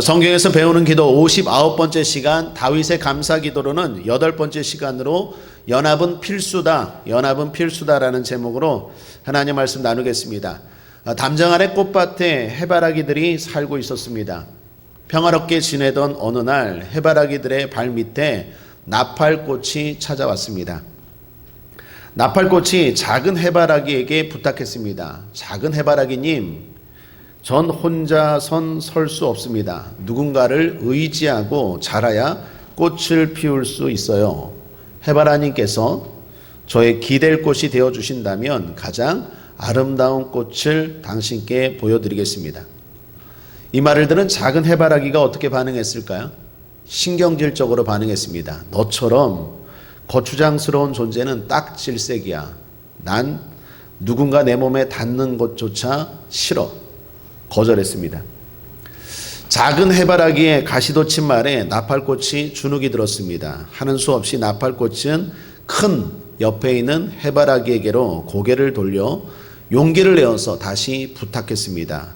성경에서 배우는 기도 59번째 시간 다윗의 감사 기도로는 8번째 시간으로 연합은 필수다, 연합은 필수다라는 제목으로 하나님 말씀 나누겠습니다. 담장 아래 꽃밭에 해바라기들이 살고 있었습니다. 평화롭게 지내던 어느 날 해바라기들의 발밑에 나팔꽃이 찾아왔습니다. 나팔꽃이 작은 해바라기에게 부탁했습니다. 작은 해바라기님, 전 혼자선 설 수 없습니다. 누군가를 의지하고 자라야 꽃을 피울 수 있어요. 해바라님께서 저의 기댈 꽃이 되어주신다면 가장 아름다운 꽃을 당신께 보여드리겠습니다. 이 말을 들은 작은 해바라기가 어떻게 반응했을까요? 신경질적으로 반응했습니다. 너처럼 거추장스러운 존재는 딱 질색이야. 난 누군가 내 몸에 닿는 것조차 싫어. 거절했습니다. 작은 해바라기의 가시돋친 말에 나팔꽃이 주눅이 들었습니다. 하는 수 없이 나팔꽃은 큰 옆에 있는 해바라기에게로 고개를 돌려 용기를 내어서 다시 부탁했습니다.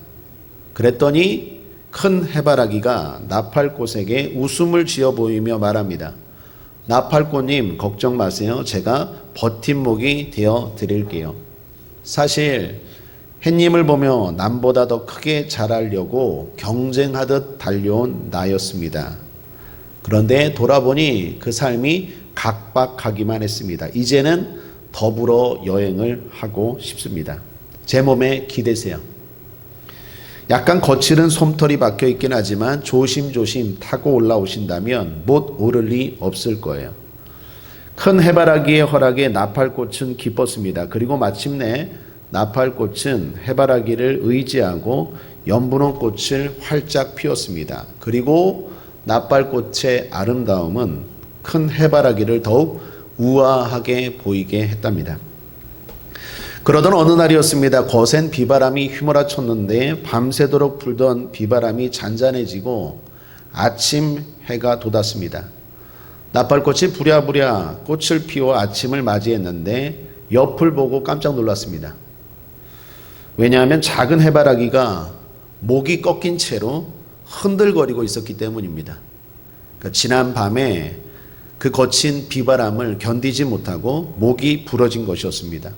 그랬더니 큰 해바라기가 나팔꽃에게 웃음을 지어 보이며 말합니다. 나팔꽃님, 걱정 마세요. 제가 버팀목이 되어 드릴게요. 사실 햇님을 보며 남보다 더 크게 자라려고 경쟁하듯 달려온 나였습니다. 그런데 돌아보니 그 삶이 각박하기만 했습니다. 이제는 더불어 여행을 하고 싶습니다. 제 몸에 기대세요. 약간 거칠은 솜털이 박혀 있긴 하지만 조심조심 타고 올라오신다면 못 오를 리 없을 거예요. 큰 해바라기의 허락에 나팔꽃은 기뻤습니다. 그리고 마침내 나팔꽃은 해바라기를 의지하고 연분홍 꽃을 활짝 피웠습니다. 그리고 나팔꽃의 아름다움은 큰 해바라기를 더욱 우아하게 보이게 했답니다. 그러던 어느 날이었습니다. 거센 비바람이 휘몰아쳤는데 밤새도록 불던 비바람이 잔잔해지고 아침 해가 돋았습니다. 나팔꽃이 부랴부랴 꽃을 피워 아침을 맞이했는데 옆을 보고 깜짝 놀랐습니다. 왜냐하면 작은 해바라기가 목이 꺾인 채로 흔들거리고 있었기 때문입니다. 그러니까 지난 밤에 그 거친 비바람을 견디지 못하고 목이 부러진 것이었습니다.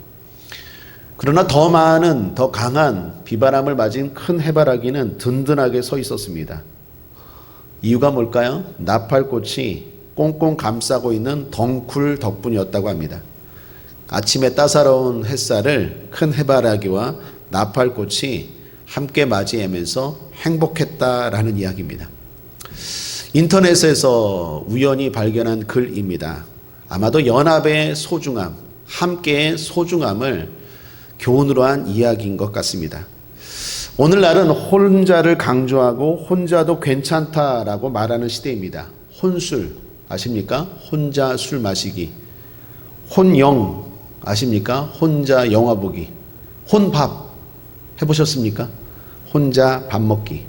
그러나 더 많은, 더 강한 비바람을 맞은 큰 해바라기는 든든하게 서 있었습니다. 이유가 뭘까요? 나팔꽃이 꽁꽁 감싸고 있는 덩쿨 덕분이었다고 합니다. 아침에 따사로운 햇살을 큰 해바라기와 나팔꽃이 함께 맞이하면서 행복했다라는 이야기입니다. 인터넷에서 우연히 발견한 글입니다. 아마도 연합의 소중함, 함께의 소중함을 교훈으로 한 이야기인 것 같습니다. 오늘날은 혼자를 강조하고 혼자도 괜찮다라고 말하는 시대입니다. 혼술 아십니까? 혼자 술 마시기. 혼영 아십니까? 혼자 영화 보기. 혼밥 해보셨습니까? 혼자 밥 먹기.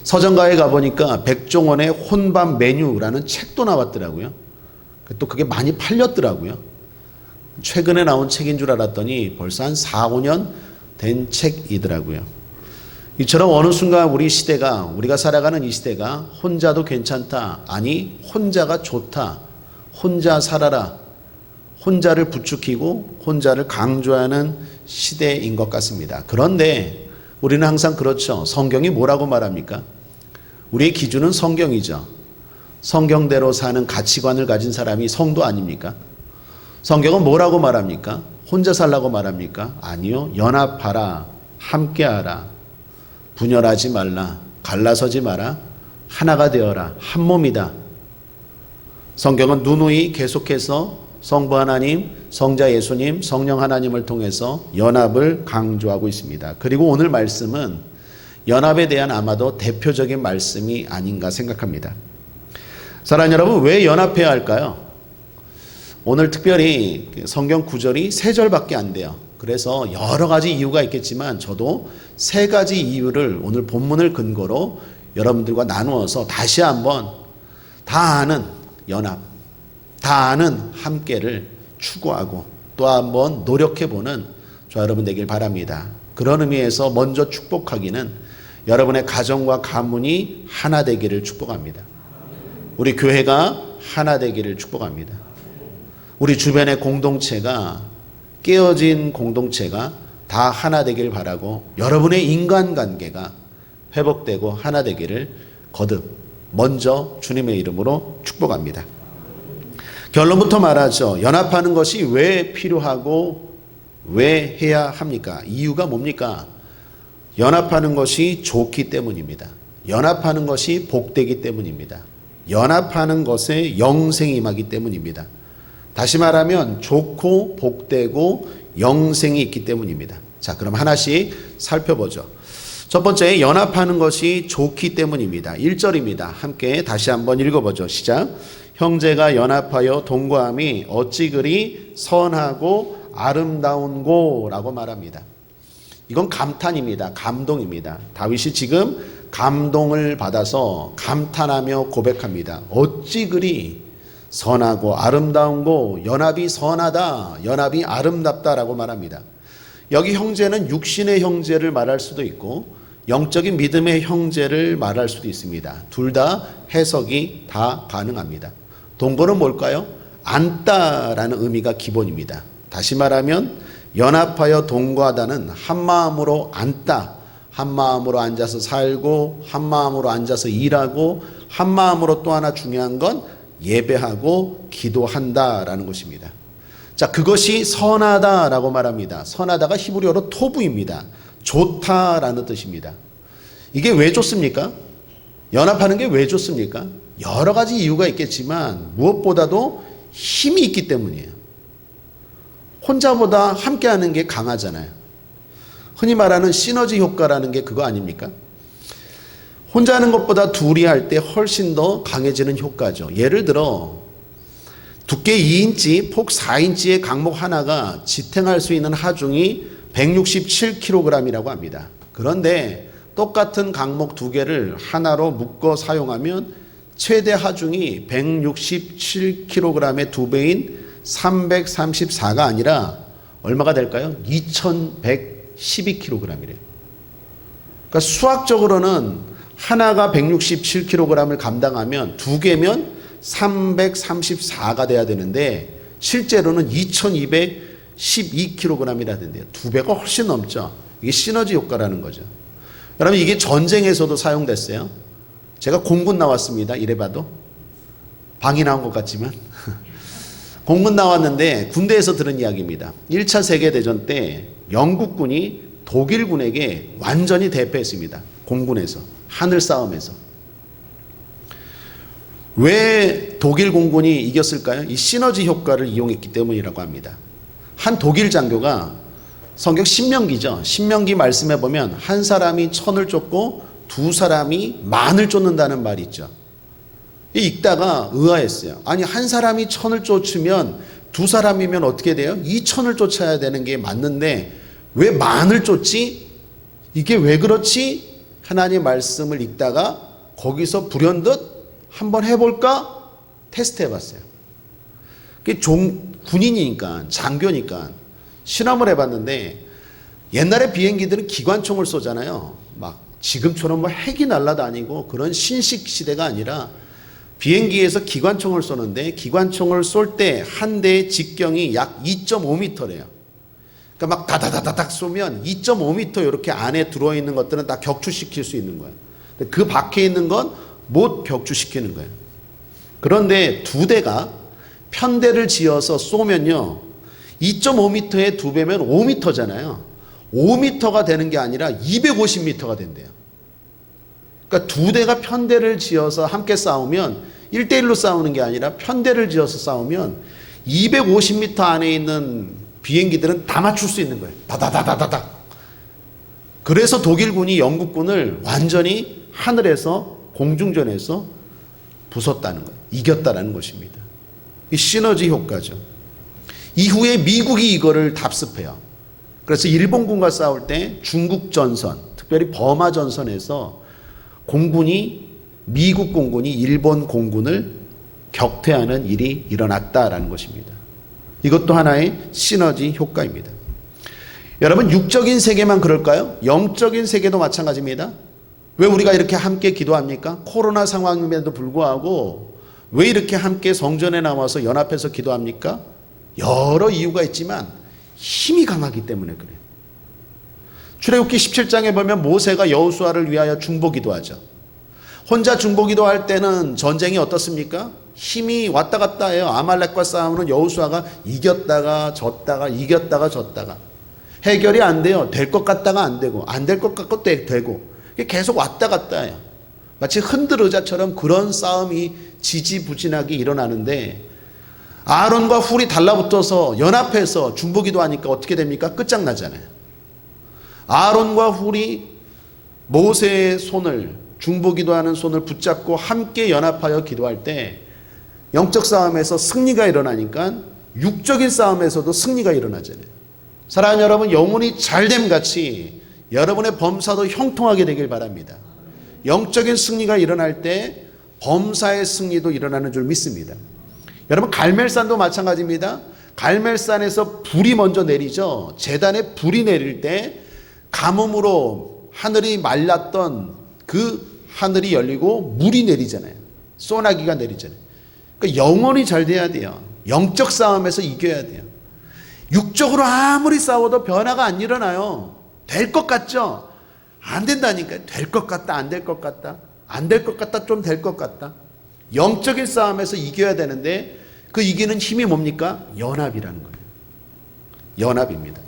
서점가에 가보니까 백종원의 혼밥 메뉴라는 책도 나왔더라고요. 또 그게 많이 팔렸더라고요. 최근에 나온 책인 줄 알았더니 벌써 한 4, 5년 된 책이더라고요. 이처럼 어느 순간 우리 시대가, 우리가 살아가는 이 시대가 혼자도 괜찮다, 아니 혼자가 좋다, 혼자 살아라, 혼자를 부추기고 혼자를 강조하는 시대인 것 같습니다. 그런데 우리는 항상 그렇죠. 성경이 뭐라고 말합니까? 우리의 기준은 성경이죠. 성경대로 사는 가치관을 가진 사람이 성도 아닙니까? 성경은 뭐라고 말합니까? 혼자 살라고 말합니까? 아니요. 연합하라, 함께하라, 분열하지 말라, 갈라서지 마라, 하나가 되어라, 한 몸이다. 성경은 누누이 계속해서 성부 하나님, 성자 예수님, 성령 하나님을 통해서 연합을 강조하고 있습니다. 그리고 오늘 말씀은 연합에 대한 아마도 대표적인 말씀이 아닌가 생각합니다. 사랑하는 여러분, 왜 연합해야 할까요? 오늘 특별히 성경 구절이 3절밖에 안 돼요. 그래서 여러 가지 이유가 있겠지만 저도 3가지 이유를 오늘 본문을 근거로 여러분들과 나누어서 다시 한번 다 아는 연합, 다 아는 함께를 추구하고 또 한번 노력해보는 저 여러분 되길 바랍니다. 그런 의미에서 먼저 축복하기는 여러분의 가정과 가문이 하나 되기를 축복합니다. 우리 교회가 하나 되기를 축복합니다. 우리 주변의 공동체가, 깨어진 공동체가 다 하나 되길 바라고, 여러분의 인간관계가 회복되고 하나 되기를 거듭 먼저 주님의 이름으로 축복합니다. 결론부터 말하죠. 연합하는 것이 왜 필요하고 왜 해야 합니까? 이유가 뭡니까? 연합하는 것이 좋기 때문입니다. 연합하는 것이 복되기 때문입니다. 연합하는 것에 영생이 임하기 때문입니다. 다시 말하면 좋고 복되고 영생이 있기 때문입니다. 자, 그럼 하나씩 살펴보죠. 첫 번째, 연합하는 것이 좋기 때문입니다. 1절입니다. 함께 다시 한번 읽어보죠. 시작. 형제가 연합하여 동거함이 어찌 그리 선하고 아름다운고라고 말합니다. 이건 감탄입니다. 감동입니다. 다윗이 지금 감동을 받아서 감탄하며 고백합니다. 어찌 그리 선하고 아름다운고, 연합이 선하다, 연합이 아름답다라고 말합니다. 여기 형제는 육신의 형제를 말할 수도 있고 영적인 믿음의 형제를 말할 수도 있습니다. 둘 다 해석이 다 가능합니다. 동거는 뭘까요? 앉다라는 의미가 기본입니다. 다시 말하면 연합하여 동거하다는 한마음으로 앉다, 한마음으로 앉아서 살고 한마음으로 앉아서 일하고, 한마음으로 또 하나 중요한 건 예배하고 기도한다라는 것입니다. 자, 그것이 선하다라고 말합니다. 선하다가 히브리어로 토부입니다. 좋다라는 뜻입니다. 이게 왜 좋습니까? 연합하는 게 왜 좋습니까? 여러 가지 이유가 있겠지만 무엇보다도 힘이 있기 때문이에요. 혼자보다 함께하는 게 강하잖아요. 흔히 말하는 시너지 효과라는 게 그거 아닙니까? 혼자 하는 것보다 둘이 할 때 훨씬 더 강해지는 효과죠. 예를 들어 두께 2인치, 폭 4인치의 강목 하나가 지탱할 수 있는 하중이 167kg이라고 합니다. 그런데 똑같은 강목 두 개를 하나로 묶어 사용하면 최대 하중이 167kg의 두 배인 334가 아니라 얼마가 될까요? 2112kg이래요. 그러니까 수학적으로는 하나가 167kg을 감당하면 두 개면 334가 돼야 되는데 실제로는 2212kg이라던데요. 두 배가 훨씬 넘죠. 이게 시너지 효과라는 거죠. 여러분, 이게 전쟁에서도 사용됐어요. 제가 공군 나왔습니다. 이래봐도 방이 나온 것 같지만 공군 나왔는데 군대에서 들은 이야기입니다. 1차 세계대전 때 영국군이 독일군에게 완전히 대패했습니다. 공군에서, 하늘 싸움에서. 왜 독일 공군이 이겼을까요? 이 시너지 효과를 이용했기 때문이라고 합니다. 한 독일 장교가, 성경 신명기죠. 신명기 말씀해 보면 한 사람이 천을 쫓고 두 사람이 만을 쫓는다는 말이 있죠. 읽다가 의아했어요. 아니, 한 사람이 천을 쫓으면 두 사람이면 어떻게 돼요? 2천을 쫓아야 되는 게 맞는데 왜 만을 쫓지? 이게 왜 그렇지? 하나님의 말씀을 읽다가 거기서 불현듯 한번 해볼까? 테스트 해봤어요. 군인이니까, 장교니까 실험을 해봤는데, 옛날에 비행기들은 기관총을 쏘잖아요. 막 지금처럼 뭐 핵이 날아다니고 그런 신식 시대가 아니라 비행기에서 기관총을 쏘는데, 기관총을 쏠 때 한 대의 직경이 약 2.5m래요. 그러니까 막 다다다닥 쏘면 2.5m 이렇게 안에 들어있는 것들은 다 격추시킬 수 있는 거예요. 그 밖에 있는 건 못 격추시키는 거예요. 그런데 두 대가 편대를 지어서 쏘면요, 2.5m의 두 배면 5m잖아요. 5m가 되는 게 아니라 250m가 된대요. 그러니까 두 대가 편대를 지어서 함께 싸우면 1대1로 싸우는 게 아니라 편대를 지어서 싸우면 250m 안에 있는 비행기들은 다 맞출 수 있는 거예요. 다다다다다닥. 그래서 독일군이 영국군을 완전히 하늘에서, 공중전에서 부쉈다는 거예요. 이겼다라는 것입니다. 이 시너지 효과죠. 이후에 미국이 이거를 답습해요. 그래서 일본군과 싸울 때 중국 전선, 특별히 버마 전선에서 미국 공군이 일본 공군을 격퇴하는 일이 일어났다라는 것입니다. 이것도 하나의 시너지 효과입니다. 여러분, 육적인 세계만 그럴까요? 영적인 세계도 마찬가지입니다. 왜 우리가 이렇게 함께 기도합니까? 코로나 상황임에도 불구하고 왜 이렇게 함께 성전에 나와서 연합해서 기도합니까? 여러 이유가 있지만 힘이 강하기 때문에 그래요. 출애굽기 17장에 보면 모세가 여호수아를 위하여 중보기도하죠. 혼자 중보기도할 때는 전쟁이 어떻습니까? 힘이 왔다 갔다 해요. 아말렉과 싸우는 여호수아가 이겼다가 졌다가 이겼다가 졌다가 해결이 안 돼요. 될 것 같다가 안 되고 안 될 것 같고 되고 계속 왔다 갔다 해요. 마치 흔들의자처럼 그런 싸움이 지지부진하게 일어나는데 아론과 훌이 달라붙어서 연합해서 중보기도하니까 어떻게 됩니까? 끝장나잖아요. 아론과 훌이 모세의 손을 중보기도하는 손을 붙잡고 함께 연합하여 기도할 때 영적 싸움에서 승리가 일어나니까 육적인 싸움에서도 승리가 일어나잖아요. 사랑하는 여러분, 영혼이 잘됨 같이 여러분의 범사도 형통하게 되길 바랍니다. 영적인 승리가 일어날 때 범사의 승리도 일어나는 줄 믿습니다. 여러분, 갈멜산도 마찬가지입니다. 갈멜산에서 불이 먼저 내리죠. 제단에 불이 내릴 때 가뭄으로 하늘이 말랐던 그 하늘이 열리고 물이 내리잖아요. 소나기가 내리잖아요. 그러니까 영혼이 잘 돼야 돼요. 영적 싸움에서 이겨야 돼요. 육적으로 아무리 싸워도 변화가 안 일어나요. 될 것 같죠? 안 된다니까요. 될 것 같다, 안 될 것 같다, 안 될 것 같다, 좀 될 것 같다. 영적인 싸움에서 이겨야 되는데 그 이기는 힘이 뭡니까? 연합이라는 거예요. 연합입니다.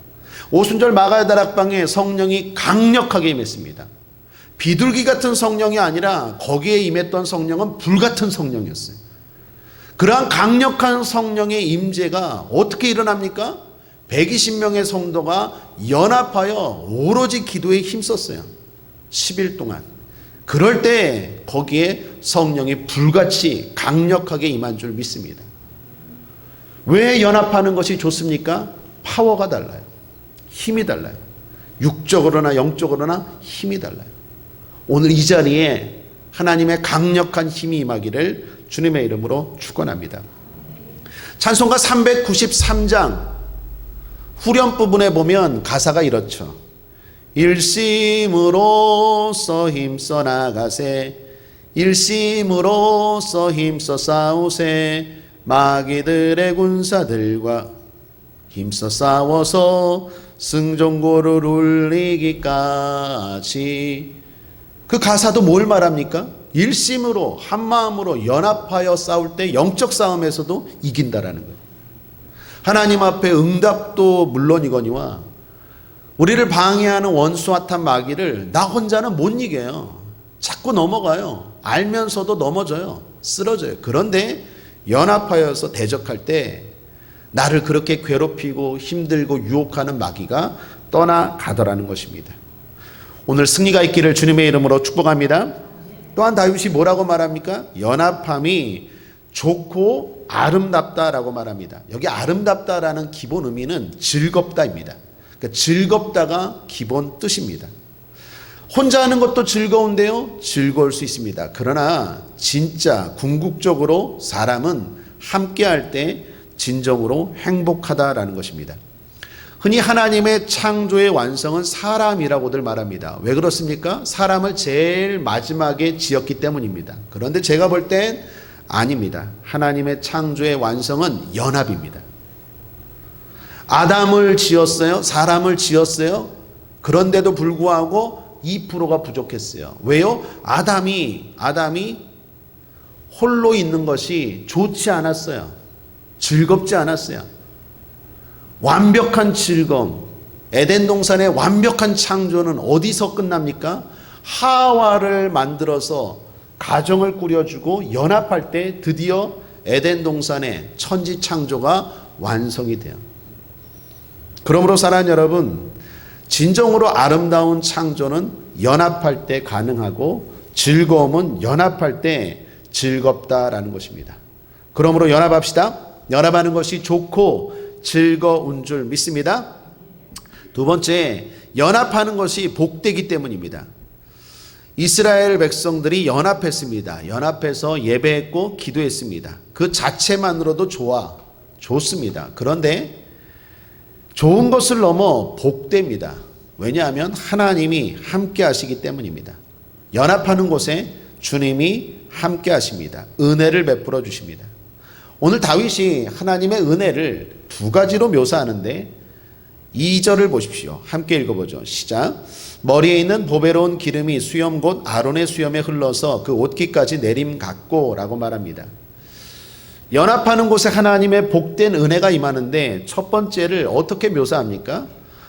오순절 마가의 다락방에 성령이 강력하게 임했습니다. 비둘기 같은 성령이 아니라 거기에 임했던 성령은 불같은 성령이었어요. 그러한 강력한 성령의 임재가 어떻게 일어납니까? 120명의 성도가 연합하여 오로지 기도에 힘썼어요. 10일 동안. 그럴 때 거기에 성령이 불같이 강력하게 임한 줄 믿습니다. 왜 연합하는 것이 좋습니까? 파워가 달라요. 힘이 달라요. 육적으로나 영적으로나 힘이 달라요. 오늘 이 자리에 하나님의 강력한 힘이 임하기를 주님의 이름으로 축원합니다. 찬송가 393장 후렴 부분에 보면 가사가 이렇죠. 일심으로써 힘써 나가세, 일심으로써 힘써 싸우세, 마귀들의 군사들과 힘써 싸워서 승전고를 울리기까지. 그 가사도 뭘 말합니까? 일심으로 한마음으로 연합하여 싸울 때 영적 싸움에서도 이긴다라는 거예요. 하나님 앞에 응답도 물론이거니와 우리를 방해하는 원수와 마귀를 나 혼자는 못 이겨요. 자꾸 넘어가요. 알면서도 넘어져요. 쓰러져요. 그런데 연합하여서 대적할 때 나를 그렇게 괴롭히고 힘들고 유혹하는 마귀가 떠나가더라는 것입니다. 오늘 승리가 있기를 주님의 이름으로 축복합니다. 또한 다윗이 뭐라고 말합니까? 연합함이 좋고 아름답다라고 말합니다. 여기 아름답다라는 기본 의미는 즐겁다입니다. 그러니까 즐겁다가 기본 뜻입니다. 혼자 하는 것도 즐거운데요, 즐거울 수 있습니다. 그러나 진짜 궁극적으로 사람은 함께 할 때 진정으로 행복하다라는 것입니다. 흔히 하나님의 창조의 완성은 사람이라고들 말합니다. 왜 그렇습니까? 사람을 제일 마지막에 지었기 때문입니다. 그런데 제가 볼 땐 아닙니다. 하나님의 창조의 완성은 연합입니다. 아담을 지었어요. 사람을 지었어요. 그런데도 불구하고 2%가 부족했어요. 왜요? 아담이 홀로 있는 것이 좋지 않았어요. 즐겁지 않았어요. 완벽한 즐거움, 에덴 동산의 완벽한 창조는 어디서 끝납니까? 하와를 만들어서 가정을 꾸려주고 연합할 때 드디어 에덴 동산의 천지 창조가 완성이 돼요. 그러므로 사랑하는 여러분, 진정으로 아름다운 창조는 연합할 때 가능하고 즐거움은 연합할 때 즐겁다라는 것입니다. 그러므로 연합합시다. 연합하는 것이 좋고 즐거운 줄 믿습니다. 두 번째, 연합하는 것이 복되기 때문입니다. 이스라엘 백성들이 연합했습니다. 연합해서 예배했고 기도했습니다. 그 자체만으로도 좋습니다. 그런데 좋은 것을 넘어 복됩니다. 왜냐하면 하나님이 함께 하시기 때문입니다. 연합하는 곳에 주님이 함께 하십니다. 은혜를 베풀어 주십니다. 오늘 다윗이 하나님의 은혜를 두 가지로 묘사하는데 2절을 보십시오. 함께 읽어보죠. 시작. 머리에 있는 보배로운 기름이 수염 곧 아론의 수염에 흘러서 그 옷깃까지 내림 같고 라고 말합니다. 연합하는 곳에 하나님의 복된 은혜가 임하는데 첫 번째를 어떻게 묘사합니까?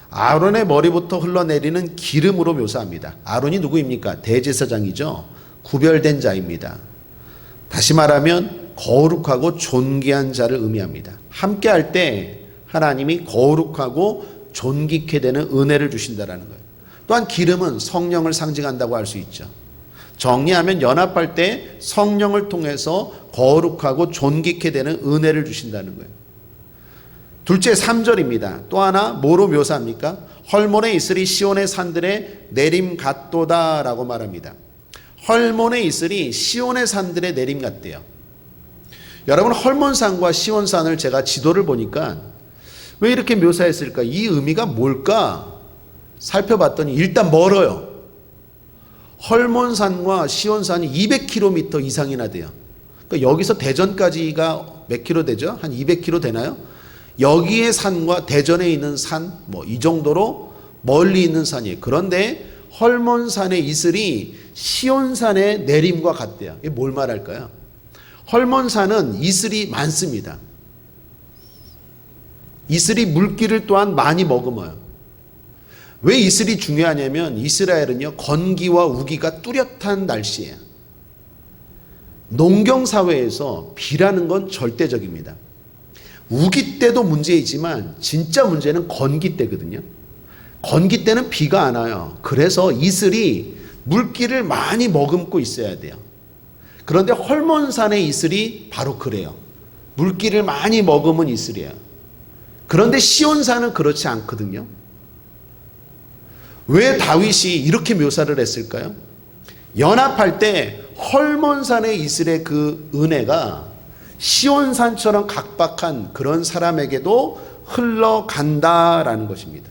아론의 머리부터 흘러내리는 기름으로 묘사합니다. 아론이 누구입니까? 대제사장이죠. 구별된 자입니다. 다시 말하면 거룩하고 존귀한 자를 의미합니다. 함께 할 때 하나님이 거룩하고 존귀케 되는 은혜를 주신다는 거예요. 또한 기름은 성령을 상징한다고 할 수 있죠. 정리하면 연합할 때 성령을 통해서 거룩하고 존귀케 되는 은혜를 주신다는 거예요. 둘째 3절입니다. 또 하나 뭐로 묘사합니까? 헐몬에 이슬이 시온의 산들에 내림 같도다 라고 말합니다. 헐몬의 이슬이 시온의 산들에 내림 같대요. 여러분, 헐몬산과 시온산을 제가 지도를 보니까 왜 이렇게 묘사했을까? 이 의미가 뭘까? 살펴봤더니 일단 멀어요. 헐몬산과 시온산이 200km 이상이나 돼요. 그러니까 여기서 대전까지가 몇 킬로 되죠? 한 200km 되나요? 여기의 산과 대전에 있는 산, 이 정도로 멀리 있는 산이에요. 그런데 헐몬산의 이슬이 시온산의 내림과 같대요. 이게 뭘 말할까요? 헐몬산은 이슬이 많습니다. 이슬이 물기를 또한 많이 머금어요. 왜 이슬이 중요하냐면 이스라엘은요, 건기와 우기가 뚜렷한 날씨예요. 농경사회에서 비라는 건 절대적입니다. 우기 때도 문제이지만 진짜 문제는 건기 때거든요. 건기 때는 비가 안 와요. 그래서 이슬이 물기를 많이 머금고 있어야 돼요. 그런데 헐몬산의 이슬이 바로 그래요. 물기를 많이 머금은 이슬이에요. 그런데 시온산은 그렇지 않거든요. 왜 다윗이 이렇게 묘사를 했을까요? 연합할 때 헐몬산의 이슬의 그 은혜가 시온산처럼 각박한 그런 사람에게도 흘러간다라는 것입니다.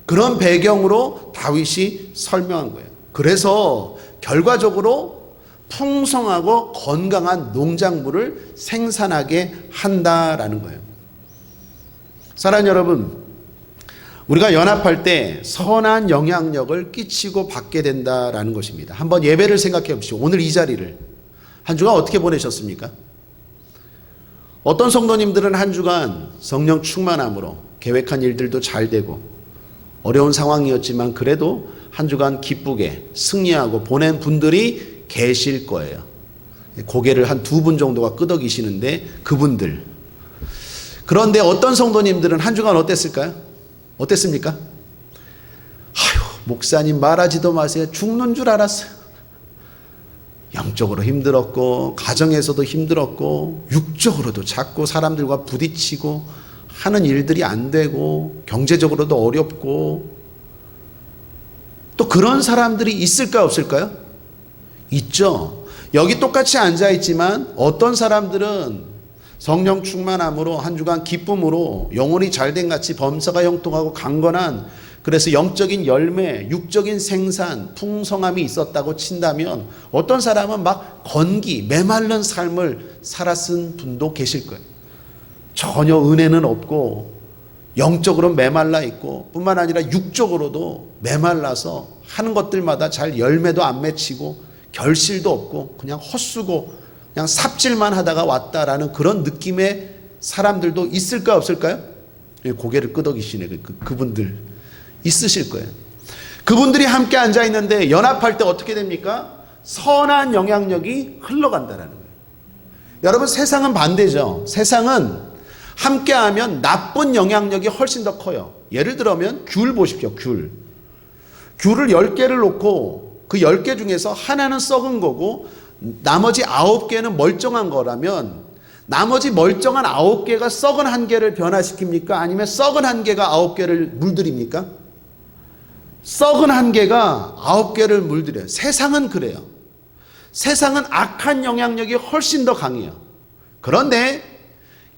그런 배경으로 다윗이 설명한 거예요. 그래서 결과적으로 풍성하고 건강한 농작물을 생산하게 한다라는 거예요. 사랑하는 여러분, 우리가 연합할 때 선한 영향력을 끼치고 받게 된다라는 것입니다. 한번 예배를 생각해 보십시오. 오늘 이 자리를 한 주간 어떻게 보내셨습니까? 어떤 성도님들은 한 주간 성령 충만함으로 계획한 일들도 잘 되고 어려운 상황이었지만 그래도 한 주간 기쁘게 승리하고 보낸 분들이 계실 거예요. 고개를 한 2분 정도가 끄덕이시는데 그분들. 그런데 어떤 성도님들은 한 주간 어땠을까요? 어땠습니까? 아유, 목사님 말하지도 마세요. 죽는 줄 알았어요. 영적으로 힘들었고 가정에서도 힘들었고 육적으로도 자꾸 사람들과 부딪히고 하는 일들이 안 되고 경제적으로도 어렵고 또 그런 사람들이 있을까요? 없을까요? 있죠. 여기 똑같이 앉아있지만 어떤 사람들은 성령 충만함으로 한 주간 기쁨으로 영혼이 잘된 같이 범사가 형통하고 강건한, 그래서 영적인 열매, 육적인 생산, 풍성함이 있었다고 친다면 어떤 사람은 막 건기, 메마른 삶을 살았은 분도 계실 거예요. 전혀 은혜는 없고 영적으로 메말라 있고 뿐만 아니라 육적으로도 메말라서 하는 것들마다 잘 열매도 안 맺히고 결실도 없고 그냥 헛수고 그냥 삽질만 하다가 왔다라는 그런 느낌의 사람들도 있을까 없을까요? 고개를 끄덕이시네. 그분들 있으실 거예요. 그분들이 함께 앉아 있는데 연합할 때 어떻게 됩니까? 선한 영향력이 흘러간다라는 거예요. 여러분, 세상은 반대죠. 세상은 함께하면 나쁜 영향력이 훨씬 더 커요. 예를 들면 귤 보십시오. 귤을 10개를 놓고 그 10개 중에서 하나는 썩은 거고 나머지 9개는 멀쩡한 거라면 나머지 멀쩡한 9개가 썩은 1개를 변화시킵니까? 아니면 썩은 1개가 9개를 물들입니까? 썩은 1개가 9개를 물들여요. 세상은 그래요. 세상은 악한 영향력이 훨씬 더 강해요. 그런데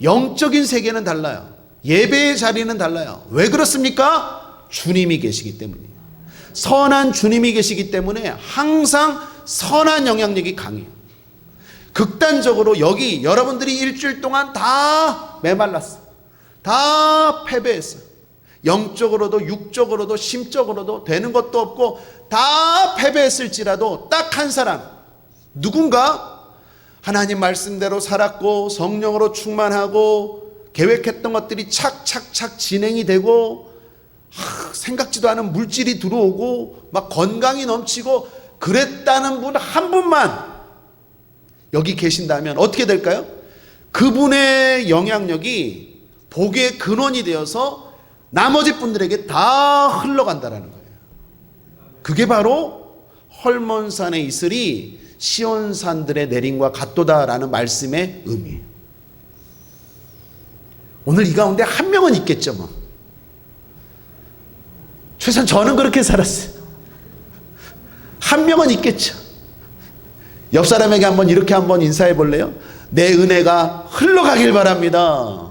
영적인 세계는 달라요. 예배의 자리는 달라요. 왜 그렇습니까? 주님이 계시기 때문이에요. 선한 주님이 계시기 때문에 항상 선한 영향력이 강해요. 극단적으로 여기 여러분들이 일주일 동안 다 메말랐어. 다 패배했어. 영적으로도 육적으로도 심적으로도 되는 것도 없고 다 패배했을지라도 딱 한 사람, 누군가 하나님 말씀대로 살았고 성령으로 충만하고 계획했던 것들이 착착착 진행이 되고 생각지도 않은 물질이 들어오고 막 건강이 넘치고 그랬다는 분 한 분만 여기 계신다면 어떻게 될까요? 그분의 영향력이 복의 근원이 되어서 나머지 분들에게 다 흘러간다라는 거예요. 그게 바로 헐몬산의 이슬이 시온산들의 내림과 같도다라는 말씀의 의미예요. 오늘 이 가운데 한 명은 있겠죠 뭐. 최소한 저는 그렇게 살았어요. 한 명은 있겠죠. 옆 사람에게 이렇게 한번 인사해 볼래요? 내 은혜가 흘러가길 바랍니다.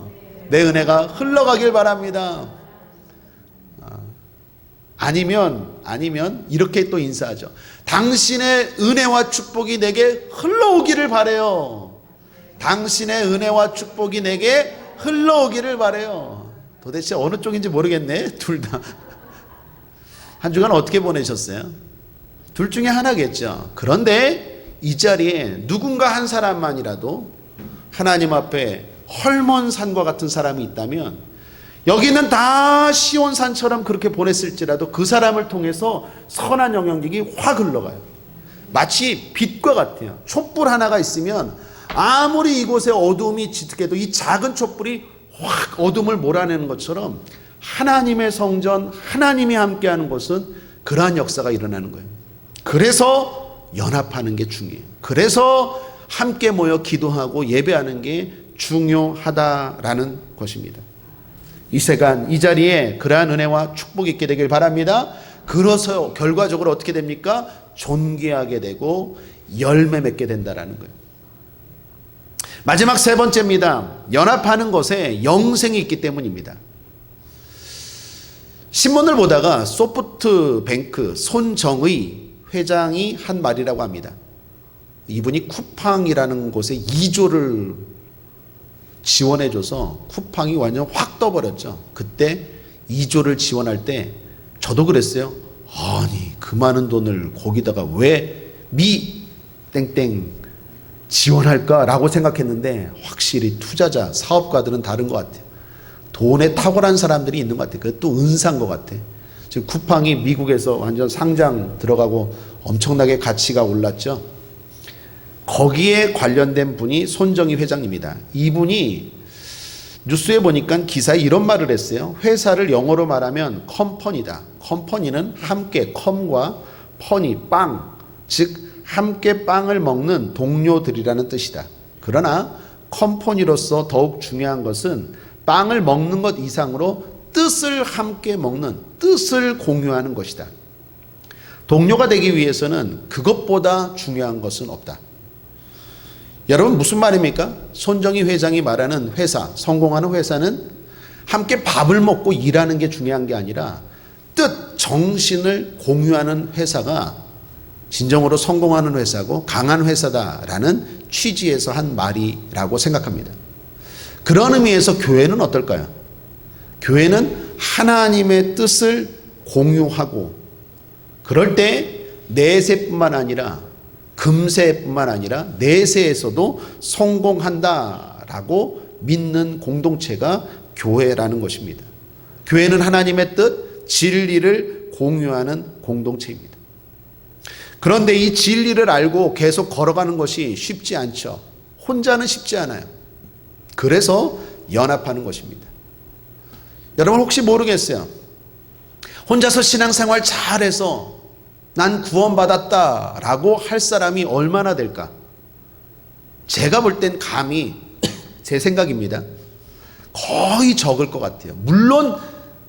내 은혜가 흘러가길 바랍니다. 아니면 이렇게 또 인사하죠. 당신의 은혜와 축복이 내게 흘러오기를 바래요. 당신의 은혜와 축복이 내게 흘러오기를 바래요. 도대체 어느 쪽인지 모르겠네. 둘 다. 한 주간 어떻게 보내셨어요? 둘 중에 하나겠죠. 그런데 이 자리에 누군가 한 사람만이라도 하나님 앞에 헐몬산과 같은 사람이 있다면, 여기는 다 시온산처럼 그렇게 보냈을지라도 그 사람을 통해서 선한 영향력이 확 흘러가요. 마치 빛과 같아요. 촛불 하나가 있으면 아무리 이곳에 어두움이 짙게도 이 작은 촛불이 확 어둠을 몰아내는 것처럼 하나님의 성전, 하나님이 함께하는 곳은 그러한 역사가 일어나는 거예요. 그래서 연합하는 게 중요해요. 그래서 함께 모여 기도하고 예배하는 게 중요하다라는 것입니다. 이 시간 이 자리에 그러한 은혜와 축복이 있게 되길 바랍니다. 그래서 결과적으로 어떻게 됩니까? 존귀하게 되고 열매 맺게 된다라는 거예요. 마지막 세 번째입니다. 연합하는 것에 영생이 있기 때문입니다. 신문을 보다가 소프트뱅크 손정의 회장이 한 말이라고 합니다. 이분이 쿠팡이라는 곳에 2조를 지원해줘서 쿠팡이 완전 확 떠버렸죠. 그때 2조를 지원할 때 저도 그랬어요. 아니 그 많은 돈을 거기다가 왜 미 땡땡 지원할까라고 생각했는데, 확실히 투자자 사업가들은 다른 것 같아요. 돈에 탁월한 사람들이 있는 것 같아요. 그것도 은사인 것 같아요. 지금 쿠팡이 미국에서 완전 상장 들어가고 엄청나게 가치가 올랐죠. 거기에 관련된 분이 손정희 회장입니다. 이분이 뉴스에 보니까 기사에 이런 말을 했어요. 회사를 영어로 말하면 컴퍼니다. 컴퍼니는 함께, 컴과 퍼니, 빵, 즉 함께 빵을 먹는 동료들이라는 뜻이다. 그러나 컴퍼니로서 더욱 중요한 것은 빵을 먹는 것 이상으로 뜻을 함께 먹는, 뜻을 공유하는 것이다. 동료가 되기 위해서는 그것보다 중요한 것은 없다. 여러분 무슨 말입니까? 손정희 회장이 말하는 회사, 성공하는 회사는 함께 밥을 먹고 일하는 게 중요한 게 아니라 뜻, 정신을 공유하는 회사가 진정으로 성공하는 회사고 강한 회사다라는 취지에서 한 말이라고 생각합니다. 그런 의미에서 교회는 어떨까요? 교회는 하나님의 뜻을 공유하고, 그럴 때 내세뿐만 아니라 금세뿐만 아니라 내세에서도 성공한다라고 믿는 공동체가 교회라는 것입니다. 교회는 하나님의 뜻, 진리를 공유하는 공동체입니다. 그런데 이 진리를 알고 계속 걸어가는 것이 쉽지 않죠. 혼자는 쉽지 않아요. 그래서 연합하는 것입니다. 여러분 혹시 모르겠어요. 혼자서 신앙생활 잘해서 난 구원받았다라고 할 사람이 얼마나 될까? 제가 볼 땐 감히 제 생각입니다. 거의 적을 것 같아요. 물론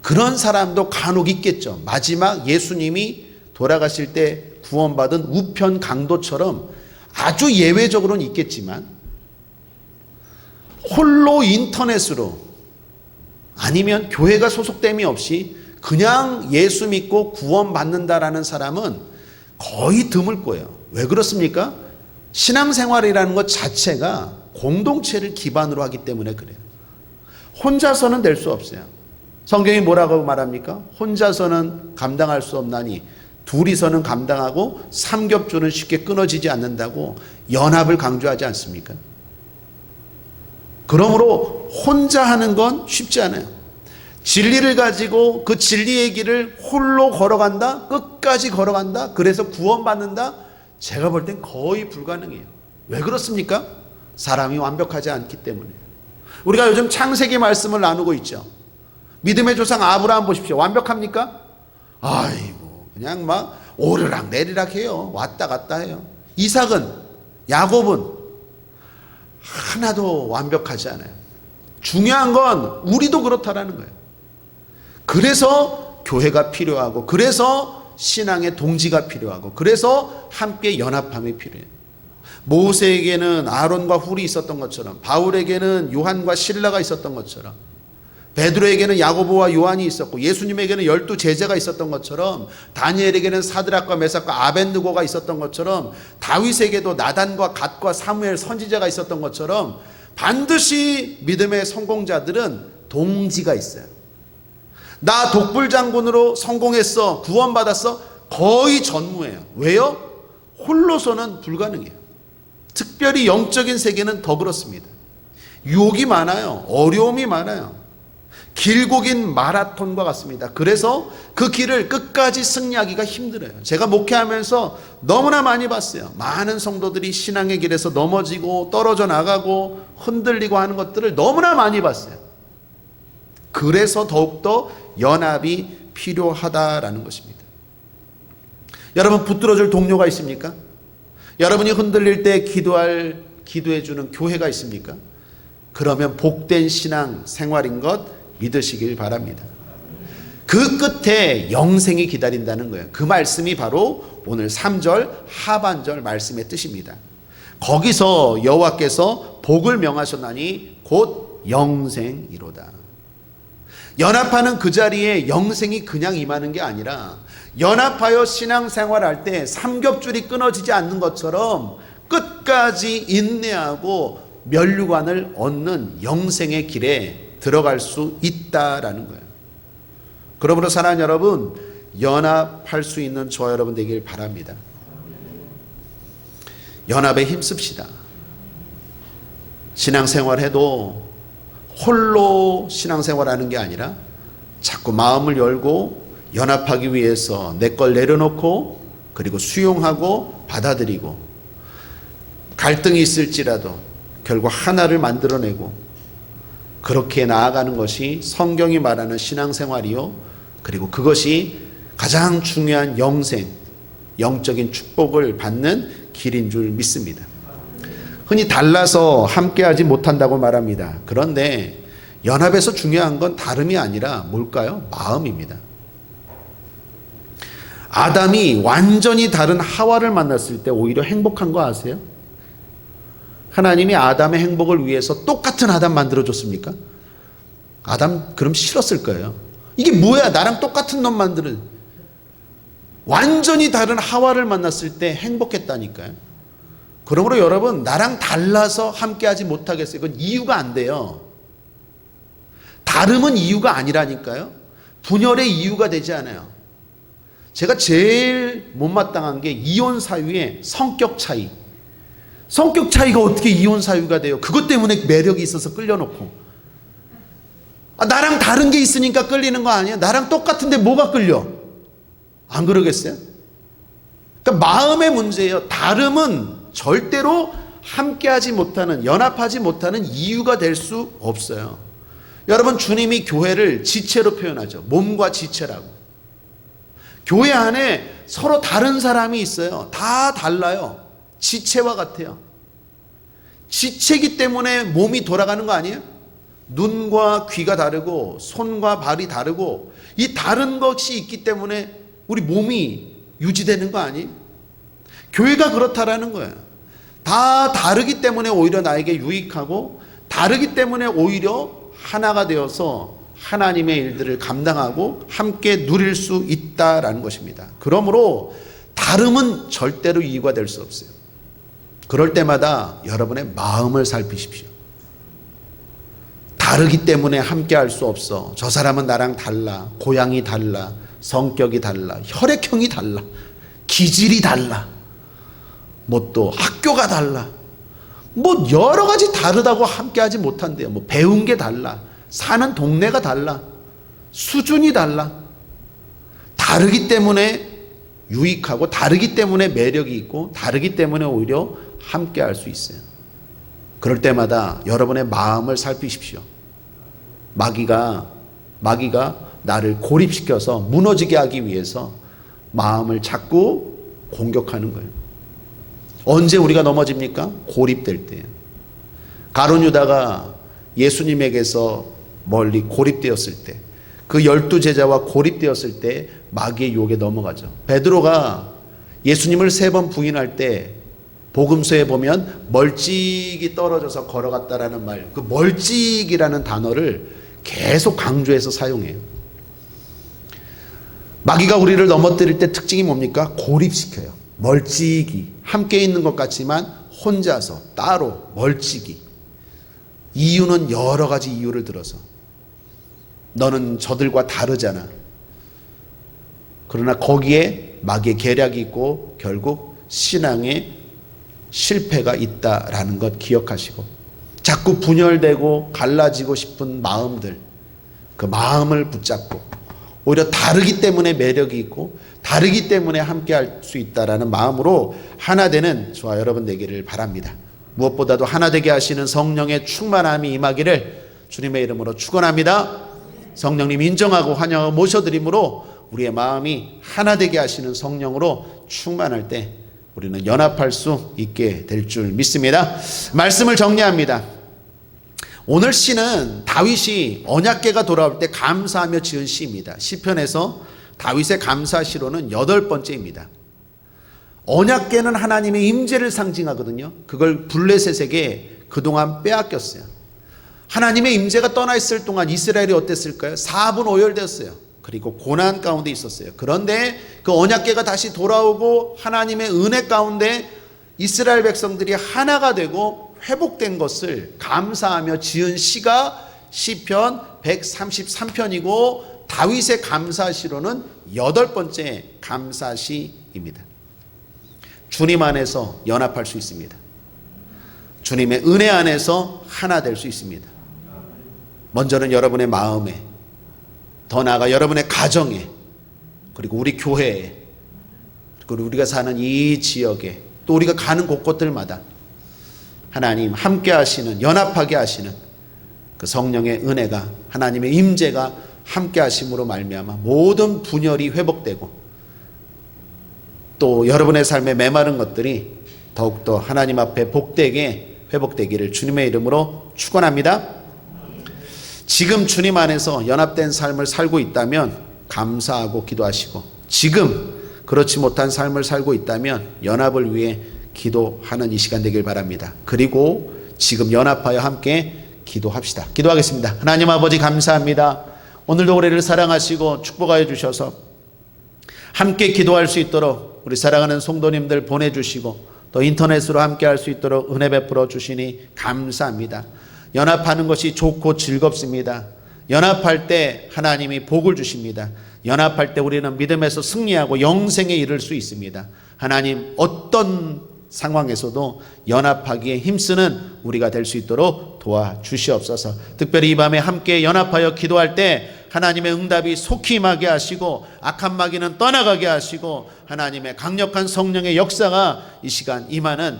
그런 사람도 간혹 있겠죠. 마지막 예수님이 돌아가실 때 구원받은 우편 강도처럼 아주 예외적으로는 있겠지만, 홀로 인터넷으로 아니면 교회가 소속됨이 없이 그냥 예수 믿고 구원받는다라는 사람은 거의 드물 거예요. 왜 그렇습니까? 신앙생활이라는 것 자체가 공동체를 기반으로 하기 때문에 그래요. 혼자서는 될 수 없어요. 성경이 뭐라고 말합니까? 혼자서는 감당할 수 없나니 둘이서는 감당하고 삼겹줄은 쉽게 끊어지지 않는다고 연합을 강조하지 않습니까? 그러므로 혼자 하는 건 쉽지 않아요. 진리를 가지고 그 진리의 길을 홀로 걸어간다? 끝까지 걸어간다? 그래서 구원받는다? 제가 볼 땐 거의 불가능해요. 왜 그렇습니까? 사람이 완벽하지 않기 때문에. 우리가 요즘 창세기 말씀을 나누고 있죠. 믿음의 조상 아브라함 보십시오. 완벽합니까? 아이고 그냥 막 오르락 내리락 해요. 왔다 갔다 해요. 이삭은, 야곱은 하나도 완벽하지 않아요. 중요한 건 우리도 그렇다라는 거예요. 그래서 교회가 필요하고, 그래서 신앙의 동지가 필요하고, 그래서 함께 연합함이 필요해요. 모세에게는 아론과 훌이 있었던 것처럼, 바울에게는 요한과 실라가 있었던 것처럼, 베드로에게는 야고보와 요한이 있었고, 예수님에게는 12 제자가 있었던 것처럼, 다니엘에게는 사드락과 메삭과 아벳느고가 있었던 것처럼, 다윗에게도 나단과 갓과 사무엘 선지자가 있었던 것처럼, 반드시 믿음의 성공자들은 동지가 있어요. 나 독불장군으로 성공했어, 구원받았어, 거의 전무해요. 왜요? 홀로서는 불가능해요. 특별히 영적인 세계는 더 그렇습니다. 유혹이 많아요. 어려움이 많아요. 길고 긴 마라톤과 같습니다. 그래서 그 길을 끝까지 승리하기가 힘들어요. 제가 목회하면서 너무나 많이 봤어요. 많은 성도들이 신앙의 길에서 넘어지고 떨어져 나가고 흔들리고 하는 것들을 너무나 많이 봤어요. 그래서 더욱더 연합이 필요하다라는 것입니다. 여러분, 붙들어줄 동료가 있습니까? 여러분이 흔들릴 때 기도해주는 교회가 있습니까? 그러면 복된 신앙 생활인 것 믿으시길 바랍니다. 그 끝에 영생이 기다린다는 거예요. 그 말씀이 바로 오늘 3절 하반절 말씀의 뜻입니다. 거기서 여호와께서 복을 명하셨나니 곧 영생이로다. 연합하는 그 자리에 영생이 그냥 임하는 게 아니라, 연합하여 신앙생활할 때 삼겹줄이 끊어지지 않는 것처럼 끝까지 인내하고 면류관을 얻는 영생의 길에 들어갈 수 있다라는 거예요. 그러므로 사랑하는 여러분, 연합할 수 있는 저와 여러분 되길 바랍니다. 연합에 힘씁시다. 신앙생활해도 홀로 신앙생활하는 게 아니라 자꾸 마음을 열고 연합하기 위해서 내 걸 내려놓고, 그리고 수용하고 받아들이고, 갈등이 있을지라도 결국 하나를 만들어내고, 그렇게 나아가는 것이 성경이 말하는 신앙생활이요, 그리고 그것이 가장 중요한 영생, 영적인 축복을 받는 길인 줄 믿습니다. 흔히 달라서 함께하지 못한다고 말합니다. 그런데 연합에서 중요한 건 다름이 아니라 뭘까요? 마음입니다. 아담이 완전히 다른 하와를 만났을 때 오히려 행복한 거 아세요? 하나님이 아담의 행복을 위해서 똑같은 아담 만들어줬습니까? 아담 그럼 싫었을 거예요. 이게 뭐야, 나랑 똑같은 놈 만드는. 완전히 다른 하와를 만났을 때 행복했다니까요. 그러므로 여러분, 나랑 달라서 함께하지 못하겠어요. 이건 이유가 안 돼요. 다름은 이유가 아니라니까요. 분열의 이유가 되지 않아요. 제가 제일 못마땅한 게 이혼 사유의 성격 차이. 성격 차이가 어떻게 이혼 사유가 돼요? 그것 때문에 매력이 있어서 끌려놓고. 나랑 다른 게 있으니까 끌리는 거 아니야? 나랑 똑같은데 뭐가 끌려? 안 그러겠어요? 그러니까 마음의 문제예요. 다름은 절대로 함께하지 못하는, 연합하지 못하는 이유가 될 수 없어요. 여러분, 주님이 교회를 지체로 표현하죠. 몸과 지체라고. 교회 안에 서로 다른 사람이 있어요. 다 달라요. 지체와 같아요. 지체이기 때문에 몸이 돌아가는 거 아니에요? 눈과 귀가 다르고 손과 발이 다르고, 이 다른 것이 있기 때문에 우리 몸이 유지되는 거 아니에요? 교회가 그렇다라는 거예요. 다 다르기 때문에 오히려 나에게 유익하고, 다르기 때문에 오히려 하나가 되어서 하나님의 일들을 감당하고 함께 누릴 수 있다라는 것입니다. 그러므로 다름은 절대로 이유가 될 수 없어요. 그럴 때마다 여러분의 마음을 살피십시오. 다르기 때문에 함께 할 수 없어. 저 사람은 나랑 달라. 고향이 달라. 성격이 달라. 혈액형이 달라. 기질이 달라. 뭐 또 학교가 달라. 뭐 여러 가지 다르다고 함께 하지 못한대요. 뭐 배운 게 달라. 사는 동네가 달라. 수준이 달라. 다르기 때문에 유익하고 다르기 때문에 매력이 있고 다르기 때문에 오히려 함께 할 수 있어요. 그럴 때마다 여러분의 마음을 살피십시오. 마귀가 나를 고립시켜서 무너지게 하기 위해서 마음을 자꾸 공격하는 거예요. 언제 우리가 넘어집니까? 고립될 때예요. 가룟 유다가 예수님에게서 멀리 고립되었을 때, 그 12제자와 고립되었을 때 마귀의 유혹에 넘어가죠. 베드로가 예수님을 3번 부인할 때 복음서에 보면 멀찍이 떨어져서 걸어갔다라는 말, 그 멀찍이라는 단어를 계속 강조해서 사용해요. 마귀가 우리를 넘어뜨릴 때 특징이 뭡니까? 고립시켜요. 멀찍이 함께 있는 것 같지만 혼자서 따로 멀찍이. 이유는 여러 가지 이유를 들어서 너는 저들과 다르잖아. 그러나 거기에 마귀의 계략이 있고 결국 신앙에 실패가 있다라는 것 기억하시고, 자꾸 분열되고 갈라지고 싶은 마음들, 그 마음을 붙잡고 오히려 다르기 때문에 매력이 있고 다르기 때문에 함께 할 수 있다라는 마음으로 하나 되는 저와 여러분 되기를 바랍니다. 무엇보다도 하나 되게 하시는 성령의 충만함이 임하기를 주님의 이름으로 축원합니다. 성령님 인정하고 환영하고 모셔드림으로 우리의 마음이 하나 되게 하시는 성령으로 충만할 때 우리는 연합할 수 있게 될 줄 믿습니다. 말씀을 정리합니다. 오늘 시는 다윗이 언약궤가 돌아올 때 감사하며 지은 시입니다. 시편에서 다윗의 감사시로는 8번째입니다. 언약궤는 하나님의 임재를 상징하거든요. 그걸 블레셋에게 그동안 빼앗겼어요. 하나님의 임재가 떠나 있을 동안 이스라엘이 어땠을까요? 4분 오열되었어요. 그리고 고난 가운데 있었어요. 그런데 그 언약궤가 다시 돌아오고 하나님의 은혜 가운데 이스라엘 백성들이 하나가 되고 회복된 것을 감사하며 지은 시가 시편 133편이고 다윗의 감사시로는 8번째 감사시입니다. 주님 안에서 연합할 수 있습니다. 주님의 은혜 안에서 하나 될 수 있습니다. 먼저는 여러분의 마음에, 더 나아가 여러분의 가정에, 그리고 우리 교회에, 그리고 우리가 사는 이 지역에, 또 우리가 가는 곳곳들마다 하나님 함께 하시는, 연합하게 하시는 그 성령의 은혜가, 하나님의 임재가 함께 하심으로 말미암아 모든 분열이 회복되고 또 여러분의 삶에 메마른 것들이 더욱더 하나님 앞에 복되게 회복되기를 주님의 이름으로 축원합니다. 지금 주님 안에서 연합된 삶을 살고 있다면 감사하고 기도하시고, 지금 그렇지 못한 삶을 살고 있다면 연합을 위해 기도하는 이 시간 되길 바랍니다. 그리고 지금 연합하여 함께 기도합시다. 기도하겠습니다. 하나님 아버지 감사합니다. 오늘도 우리를 사랑하시고 축복하여 주셔서 함께 기도할 수 있도록 우리 사랑하는 성도님들 보내주시고 또 인터넷으로 함께 할 수 있도록 은혜 베풀어 주시니 감사합니다. 연합하는 것이 좋고 즐겁습니다. 연합할 때 하나님이 복을 주십니다. 연합할 때 우리는 믿음에서 승리하고 영생에 이를 수 있습니다. 하나님, 어떤 상황에서도 연합하기에 힘쓰는 우리가 될 수 있도록 도와주시옵소서. 특별히 이 밤에 함께 연합하여 기도할 때 하나님의 응답이 속히 임하게 하시고 악한 마귀는 떠나가게 하시고 하나님의 강력한 성령의 역사가 이 시간 임하는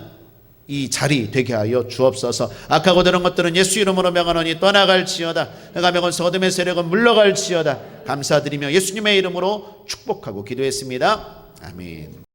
이 자리 되게 하여 주옵소서. 악하고 더러운 것들은 예수 이름으로 명하노니 떠나갈지어다. 해가 명하면서 어둠의 세력은 물러갈지어다. 감사드리며 예수님의 이름으로 축복하고 기도했습니다. 아멘.